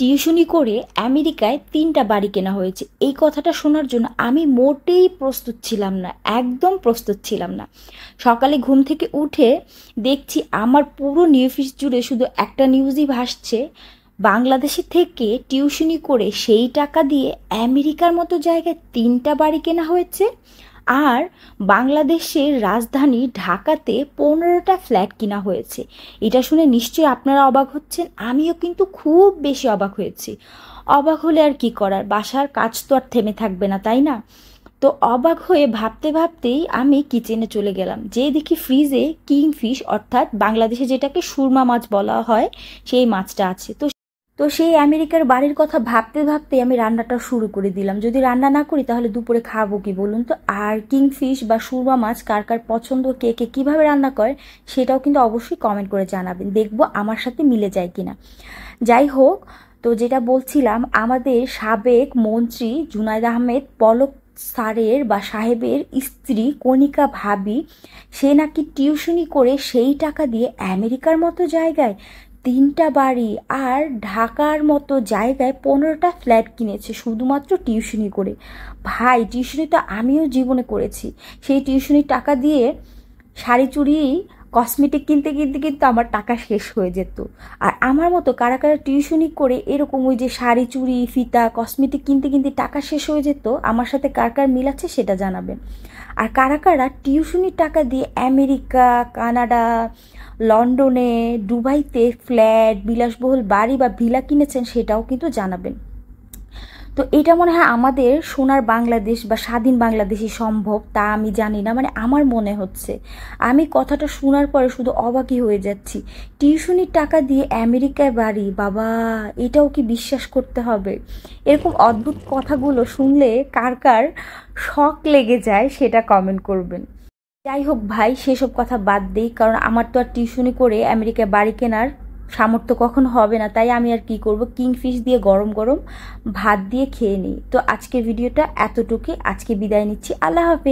টিউশনি করে আমেরিকায় ৩টা বাড়ি কেনা হয়েছে। এই কথাটা শোনার জন্য আমি মোটেই প্রস্তুত ছিলাম না, একদম প্রস্তুত ছিলাম না। সকালে ঘুম থেকে উঠে দেখছি আমার পুরো নিউজ জুড়ে শুধু একটা নিউজই ভাসছে, বাংলাদেশে থেকে টিউশনি করে সেই টাকা দিয়ে আমেরিকার মতো জায়গায় ৩টা বাড়ি কেনা হয়েছে। আর বাংলাদেশের রাজধানী ঢাকাতে 15টা ফ্ল্যাট কিনা হয়েছে। এটা শুনে নিশ্চয়ই আপনারা অবাক হচ্ছেন, আমিও কিন্তু খুব বেশি অবাক হয়েছি। অবাক হলে আর কি করার, বাসার কাজ তো আর থেমে থাকবে না, তাই না? তো অবাক হয়ে ভাবতে ভাবতেই আমি কিচেনে চলে গেলাম, যে দেখি ফ্রিজে কিংফিশ অর্থাৎ বাংলাদেশে যেটাকে সুরমা মাছ বলা হয় সেই মাছটা আছে। তো সেই আমেরিকার বাড়ির কথা ভাবতে ভাবতে আমি রান্নাটা শুরু করে দিলাম। যদি রান্না না করি তাহলে দুপুরে খাবো কি বলুন তো? আর কিংফিশ বা সুরমা মাছ কার কার পছন্দ, কে কে কীভাবে রান্না করে সেটাও কিন্তু অবশ্যই কমেন্ট করে জানাবেন, দেখবো আমার সাথে মিলে যায় কিনা। যাই হোক, তো যেটা বলছিলাম, আমাদের সাবেক মন্ত্রী জুনায়েদ আহমেদ পলক স্যারের বা সাহেবের স্ত্রী কণিকা ভাবি, সে নাকি টিউশনি করে সেই টাকা দিয়ে আমেরিকার মতো জায়গায় 3টা বাড়ি আর ঢাকার মতো জায়গায় 15টা ফ্ল্যাট কিনেছে শুধুমাত্র টিউশনি করে। ভাই, টিউশনি তো আমিও জীবনে করেছি। সেই টিউশনির টাকা দিয়ে শাড়ি চুড়ি কসমেটিক কিনতে কিনতে কিন্তু আমার টাকা শেষ হয়ে যেত। আর আমার মতো কারা কারা টিউশনি করে এরকম ওই যে শাড়ি চুড়ি ফিতা কসমেটিক কিনতে কিনতে টাকা শেষ হয়ে যেত, আমার সাথে কার কার মিল আছে সেটা জানাবেন। আর কারা কারা টিউশনির টাকা দিয়ে আমেরিকা, কানাডা, লন্ডনে, দুবাইতে ফ্ল্যাট, বিলাসবহুল বাড়ি বা ভিলা কিনেছেন সেটাও কিন্তু জানাবেন। তো এটা মনে হয় আমাদের সোনার বাংলাদেশ বা স্বাধীন বাংলাদেশই সম্ভব, তা আমি জানি না, মানে আমার মনে হচ্ছে। আমি কথাটা শোনার পরে শুধু অবাকই হয়ে যাচ্ছি। টিউশনির টাকা দিয়ে আমেরিকায় বাড়ি, বাবা, এটাও কি বিশ্বাস করতে হবে? এরকম অদ্ভুত কথাগুলো শুনলে কার কার শক লেগে যায় সেটা কমেন্ট করবেন। যাই হোক ভাই, সেসব কথা বাদ দিই, কারণ আমার তো আর টিউশনি করে আমেরিকায় বাড়ি কেনার সামর্থ্য কখনো হবে না। তাই আমি আর কি করব, কিংফিশ দিয়ে গরম গরম ভাত দিয়ে খেয়ে নিই। তো আজকের ভিডিওটা এতটুকুই, আজকে বিদায় নিচ্ছি, আল্লাহ হাফেজ।